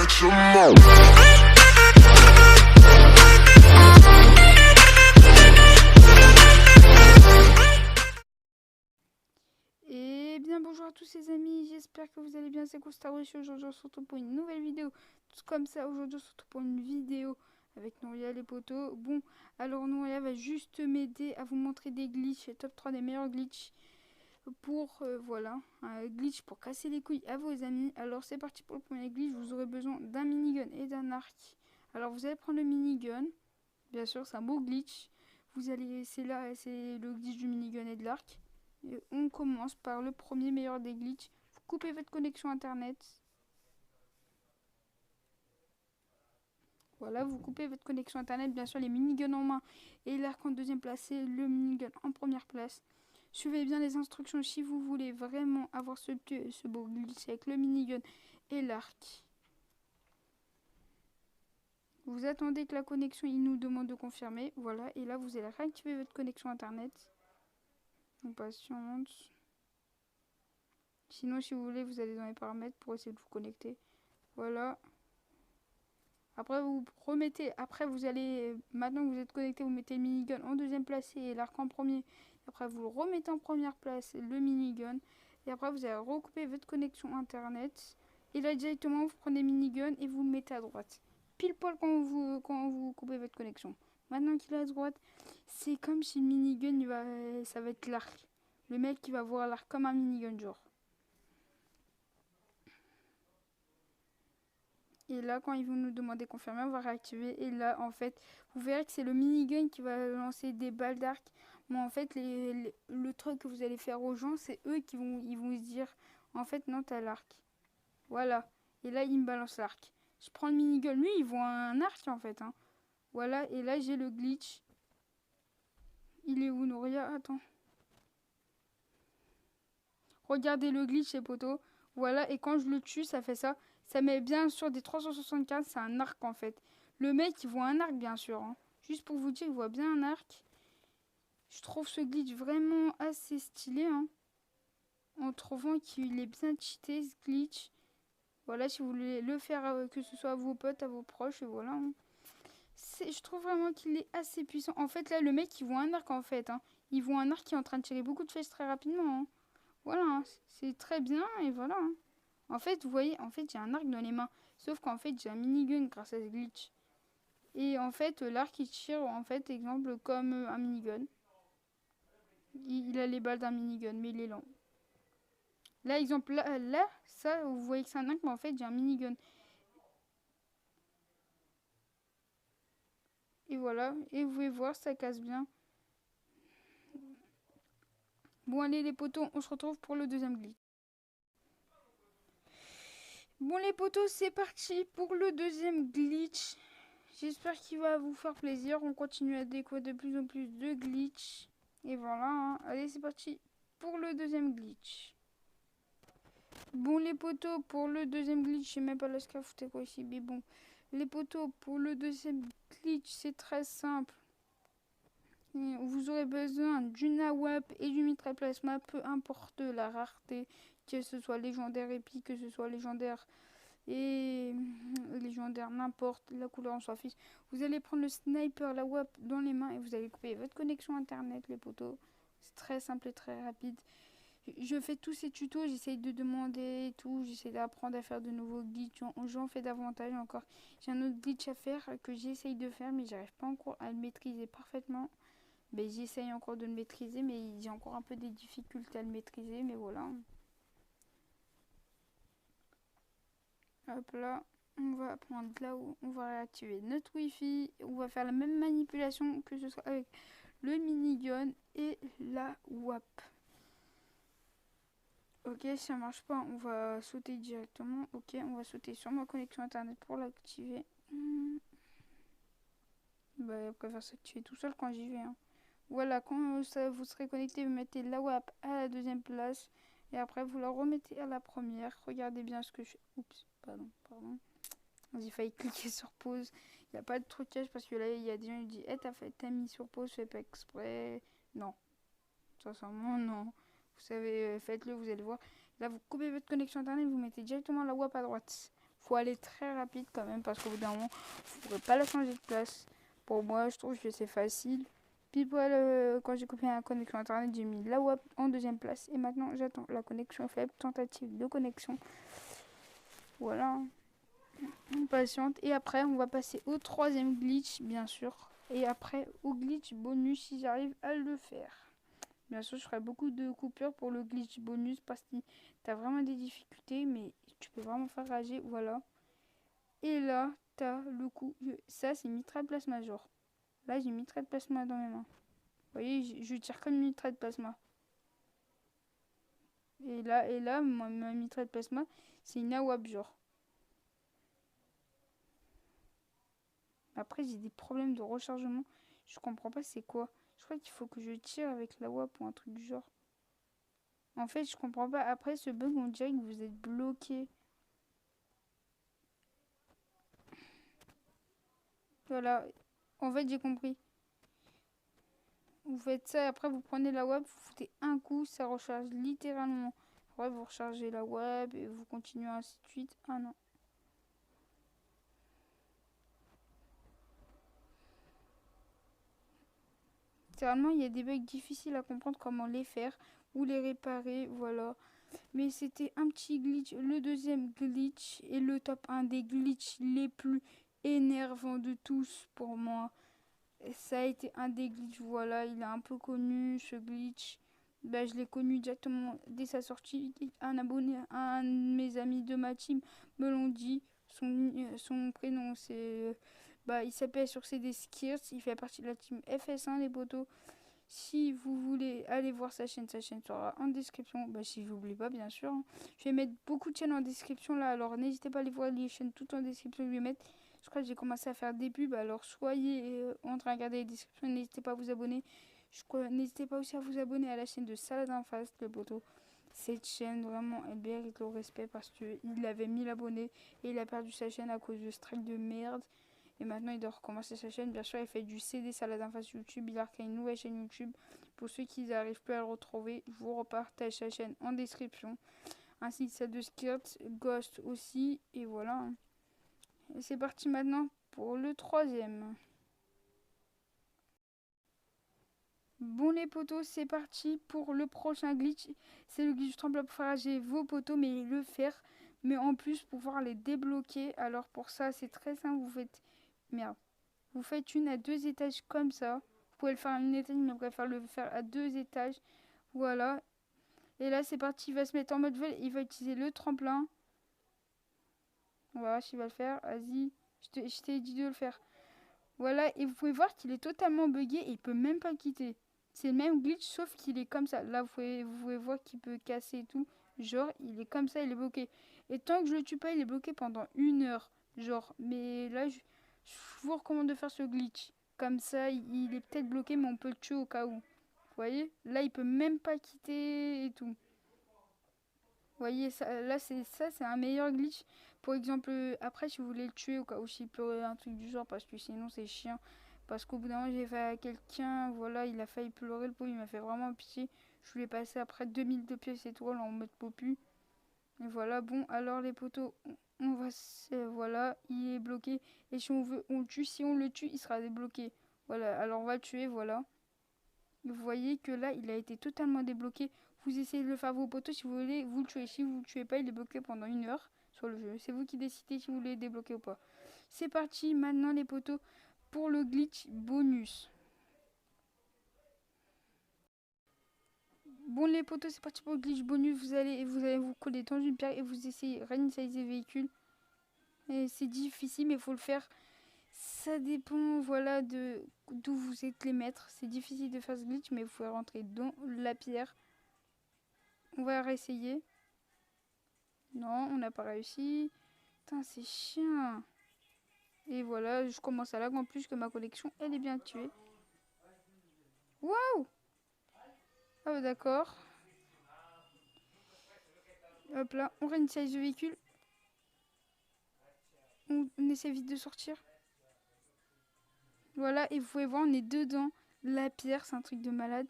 get your mo. Et bien bonjour à tous les amis, j'espère que vous allez bien, c'est Costa Rush. Aujourd'hui on se retrouve pour une nouvelle vidéo, tout comme ça. Aujourd'hui on se retrouve pour une vidéo avec Nouria les potos. Bon, alors Nouria va juste m'aider à vous montrer des glitches, top 3 des meilleurs glitches pour, voilà, un glitch pour casser les couilles à vos amis. Alors c'est parti pour le premier glitch, vous aurez besoin d'un minigun et d'un arc. Alors vous allez prendre le minigun, bien sûr c'est un beau glitch. Vous allez, c'est là, c'est le glitch du minigun et de l'arc. Et on commence par le premier meilleur des glitches. Vous coupez votre connexion internet. Voilà, vous coupez votre connexion internet. Bien sûr, les miniguns en main et l'arc en deuxième place. C'est le minigun en première place. Suivez bien les instructions si vous voulez vraiment avoir ce beau glitch avec le minigun et l'arc. Vous attendez que la connexion, il nous demande de confirmer. Voilà, et là, vous allez réactiver votre connexion internet. Donc, patience. Sinon, si vous voulez, vous allez dans les paramètres pour essayer de vous connecter. Voilà. Après, vous remettez. Après, vous allez. Maintenant que vous êtes connecté, vous mettez le minigun en deuxième place et l'arc en premier. Après, vous le remettez en première place, le minigun. Et après, vous allez recouper votre connexion internet. Et là, directement, vous prenez le minigun et vous le mettez à droite. Pile poil quand vous coupez votre connexion. Maintenant qu'il est à droite, c'est comme si le minigun, ça va être l'arc. Le mec qui va voir l'arc comme un minigun, genre. Et là, quand ils vont nous demander de confirmer, on va réactiver. Et là, en fait, vous verrez que c'est le minigun qui va lancer des balles d'arc. Mais en fait, le truc que vous allez faire aux gens, c'est eux qui vont se dire, en fait, non, t'as l'arc. Voilà. Et là, ils me balancent l'arc. Je prends le minigun. Lui, il voit un arc, en fait. Hein. Voilà. Et là, j'ai le glitch. Il est où, Nouria? Attends. Regardez le glitch, les potos. Voilà. Et quand je le tue, ça fait ça. Ça met bien sûr des 375, c'est un arc en fait. Le mec il voit un arc bien sûr. Hein. Juste pour vous dire, il voit bien un arc. Je trouve ce glitch vraiment assez stylé. Hein. En trouvant qu'il est bien cheaté ce glitch. Voilà, si vous voulez le faire, que ce soit à vos potes, à vos proches, et voilà. Hein. Je trouve vraiment qu'il est assez puissant. En fait là, le mec il voit un arc en fait. Hein. Il voit un arc qui est en train de tirer beaucoup de flèches très rapidement. Hein. Voilà, hein. C'est très bien et voilà. Hein. En fait, vous voyez, en fait, j'ai un arc dans les mains. Sauf qu'en fait, j'ai un minigun grâce à ce glitch. Et en fait, l'arc, il tire, en fait, exemple, comme un minigun. Il a les balles d'un minigun, mais il est lent. Là, exemple, là, ça, vous voyez que c'est un arc, mais en fait, j'ai un minigun. Et voilà. Et vous pouvez voir, ça casse bien. Bon, allez, les potos, on se retrouve pour le deuxième glitch. Bon, les potos, c'est parti pour le deuxième glitch. J'espère qu'il va vous faire plaisir. On continue à découvrir de plus en plus de glitch. Et voilà. Hein. Allez, c'est parti pour le deuxième glitch. Bon, les potos, pour le deuxième glitch, je sais même pas la scarf, c'était quoi ici. Mais bon, les potos, pour le deuxième glitch, c'est très simple. Et vous aurez besoin d'une AWP et du mitraille plasma, peu importe la rareté, que ce soit légendaire épique, que ce soit légendaire et légendaire, n'importe la couleur, on s'en fiche. Vous allez prendre le sniper, la WAP dans les mains et vous allez couper votre connexion internet, les potos. C'est très simple et très rapide. Je fais tous ces tutos, j'essaye de demander et tout, j'essaie d'apprendre à faire de nouveaux glitches, j'en fais davantage encore. J'ai un autre glitch à faire que j'essaye de faire mais j'arrive pas encore à le maîtriser parfaitement. Mais j'essaye encore de le maîtriser mais j'ai encore un peu des difficultés à le maîtriser, mais voilà. Hop là, on va prendre là où on va réactiver notre wifi. On va faire la même manipulation que ce soit avec le minigun et la WAP. Ok, ça marche pas, on va sauter directement. Ok, on va sauter sur ma connexion internet pour l'activer. Bah, on préfère s'activer tout seul quand j'y vais. Hein. Voilà, quand ça, vous serez connecté, vous mettez la WAP à la deuxième place. Et après, vous la remettez à la première. Regardez bien ce que je... Oups, pardon. J'ai failli cliquer sur pause. Il n'y a pas de trucage parce que là, il y a des gens qui disent hey, t'as mis sur pause, fais pas exprès. Non. Sincèrement, non. Vous savez, faites-le, vous allez voir. Là, vous coupez votre connexion internet, vous mettez directement la WAP à droite. Faut aller très rapide quand même parce qu'au bout d'un moment, vous ne pourrez pas la changer de place. Pour moi, je trouve que c'est facile. Puis voilà, quand j'ai coupé la connexion internet, j'ai mis la WAP en deuxième place. Et maintenant, j'attends la connexion faible, tentative de connexion. Voilà, on patiente. Et après, on va passer au troisième glitch, bien sûr. Et après, au glitch bonus si j'arrive à le faire. Bien sûr, je ferai beaucoup de coupures pour le glitch bonus parce que t'as vraiment des difficultés, mais tu peux vraiment faire rager, voilà. Et là, t'as le coup. Ça, c'est mitraille plasma, genre. Là, j'ai mitraille plasma dans mes mains. Vous voyez, je tire comme une mitraille plasma. Et là ma mitraille plasma, c'est une AWAP, genre. Après, j'ai des problèmes de rechargement. Je comprends pas c'est quoi. Je crois qu'il faut que je tire avec la WAP ou un truc du genre. En fait, je comprends pas. Après ce bug, on dirait que vous êtes bloqué. Voilà. En fait, j'ai compris. Vous faites ça et après vous prenez la web, vous foutez un coup, ça recharge littéralement. Après vous rechargez la web et vous continuez ainsi de suite. Ah non. Littéralement, il y a des bugs difficiles à comprendre comment les faire ou les réparer, voilà. Mais c'était un petit glitch, le deuxième glitch et le top 1 des glitches les plus énervants de tous pour moi. Ça a été un des glitches, voilà, il est un peu connu ce glitch. Ben, je l'ai connu directement dès sa sortie. Un abonné, un de mes amis de ma team me l'ont dit. Son prénom, c'est. Bah, il s'appelle sur CD Skirts. Il fait partie de la team FS1, les potos. Si vous voulez aller voir sa chaîne sera en description. Bah, si vous n'oubliez pas, bien sûr. Je vais mettre beaucoup de chaînes en description là. Alors, n'hésitez pas à aller voir les chaînes tout en description. Je vais mettre. Je crois que j'ai commencé à faire des pubs. Alors, soyez en train de regarder les descriptions. N'hésitez pas à vous abonner. N'hésitez pas aussi à vous abonner à la chaîne de Salade en face, le poteau. Cette chaîne, vraiment, elle mérite le respect parce qu'il avait 1000 abonnés et il a perdu sa chaîne à cause de strike de merde. Et maintenant, il doit recommencer sa chaîne. Bien sûr, il fait du CD Salade en face YouTube. Il a créé une nouvelle chaîne YouTube. Pour ceux qui n'arrivent plus à le retrouver, je vous repartage sa chaîne en description. Ainsi que celle de Skirt, Ghost aussi. Et voilà. Et c'est parti maintenant pour le troisième. Bon les potos, c'est parti pour le prochain glitch. C'est le glitch trembleur pour faire rager vos potos, mais le faire. Mais en plus, pouvoir les débloquer. Alors pour ça, c'est très simple. Vous faites... Merde. Vous faites une à 2 étages comme ça. Vous pouvez le faire à une étage, mais je préfère le faire à 2 étages. Voilà. Et là, c'est parti. Il va se mettre en mode vol. Il va utiliser le tremplin. On va voir s'il va le faire. Vas-y. Je t'ai dit de le faire. Voilà. Et vous pouvez voir qu'il est totalement bugué et il peut même pas quitter. C'est le même glitch, sauf qu'il est comme ça. Là, vous pouvez voir qu'il peut casser et tout. Genre, il est comme ça, il est bloqué. Et tant que je le tue pas, il est bloqué pendant 1 heure. Genre, mais là, je vous recommande de faire ce glitch. Comme ça, il est peut-être bloqué, mais on peut le tuer au cas où. Vous voyez? Là, il peut même pas quitter et tout. Vous voyez, ça, là, c'est un meilleur glitch. Par exemple, après, si vous voulez le tuer au cas où s'il pleurait un truc du genre, parce que sinon, c'est chiant. Parce qu'au bout d'un moment, j'ai fait à quelqu'un, voilà, il a failli pleurer, le pauvre, il m'a fait vraiment pitié. Je lui ai passé après 2000 de pièces étoiles en mode popu. Et voilà, bon, alors les poteaux, on va, voilà, il est bloqué. Et si on veut, on le tue. Si on le tue, il sera débloqué. Voilà, alors on va le tuer, voilà. Vous voyez que là, il a été totalement débloqué. Vous essayez de le faire vos poteaux si vous voulez, vous le tuez. Si vous le tuez pas, il est bloqué pendant 1 heure sur le jeu. C'est vous qui décidez si vous voulez débloquer ou pas. C'est parti, maintenant les poteaux, pour le glitch bonus. Bon les poteaux, c'est parti pour le glitch bonus. Vous allez vous coller dans une pierre et vous essayez réinitialiser le véhicule. Et c'est difficile, mais il faut le faire. Ça dépend, voilà, de d'où vous êtes les maîtres. C'est difficile de faire ce glitch, mais vous pouvez rentrer dans la pierre. On va réessayer. Non, on n'a pas réussi. Putain, c'est chiant. Et voilà, je commence à lag en plus que ma connexion, elle est bien tuée. Waouh! Ah, d'accord. Hop là, on réinitialise le véhicule. On essaie vite de sortir. Voilà, et vous pouvez voir, on est dedans. La pierre, c'est un truc de malade.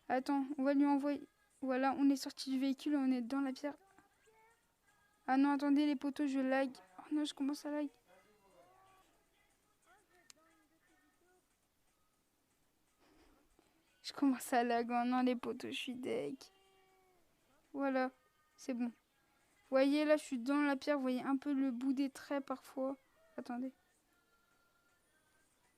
Attends, on va lui envoyer... Voilà, on est sorti du véhicule, on est dans la pierre. Ah non, attendez les poteaux, je lag. Oh non, je commence à lag. Je commence à lag. Oh non, les poteaux, je suis deg. Voilà, c'est bon. Vous voyez, là, je suis dans la pierre. Vous voyez un peu le bout des traits parfois. Attendez.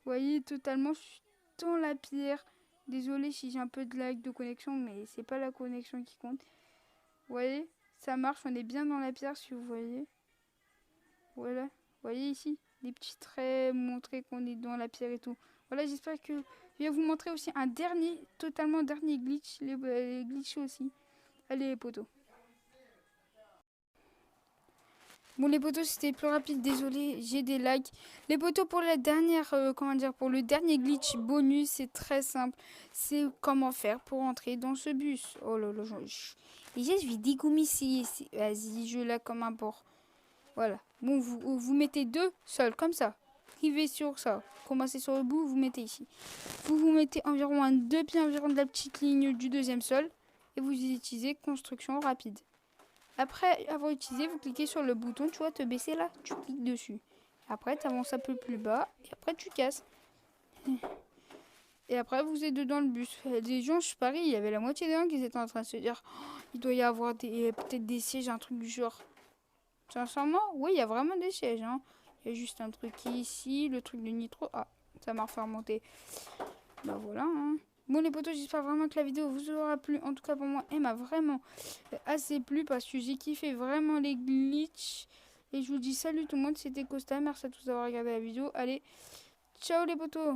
Vous voyez, totalement, je suis dans la pierre. Désolé si j'ai un peu de lag de connexion, mais c'est pas la connexion qui compte. Vous voyez, ça marche, on est bien dans la pierre si vous voyez. Voilà, vous voyez ici, les petits traits, montrer qu'on est dans la pierre et tout. Voilà, j'espère que je vais vous montrer aussi un dernier, totalement dernier glitch, les glitches aussi. Allez les potos. Bon les potos c'était plus rapide, désolé, j'ai des lags. Les potos pour la dernière, pour le dernier glitch bonus, c'est très simple. C'est comment faire pour entrer dans ce bus. Oh là là, déjà je vais dégoumisser. Vas-y, je la comme un porc. Voilà. Bon, vous mettez deux sols, comme ça. Rivez sur ça. Commencez sur le bout, vous mettez ici. Vous mettez environ un 2 pieds environ de la petite ligne du deuxième sol. Et vous utilisez construction rapide. Après avoir utilisé, vous cliquez sur le bouton, tu vois, te baisser là. Tu cliques dessus. Après, tu avances un peu plus bas. Et après, tu casses. Et après, vous êtes dedans le bus. Les gens, je parie, il y avait la moitié des gens qui étaient en train de se dire oh, il doit y avoir peut-être des sièges, un truc du genre. Sincèrement, oui, il y a vraiment des sièges. Hein. Il y a juste un truc ici, le truc de nitro. Ah, ça m'a refait remonter. Bah voilà. Hein. Bon les potos, j'espère vraiment que la vidéo vous aura plu. En tout cas pour moi, elle m'a vraiment assez plu parce que j'ai kiffé vraiment les glitches. Et je vous dis salut tout le monde, c'était Costa. Merci à tous d'avoir regardé la vidéo. Allez, ciao les potos.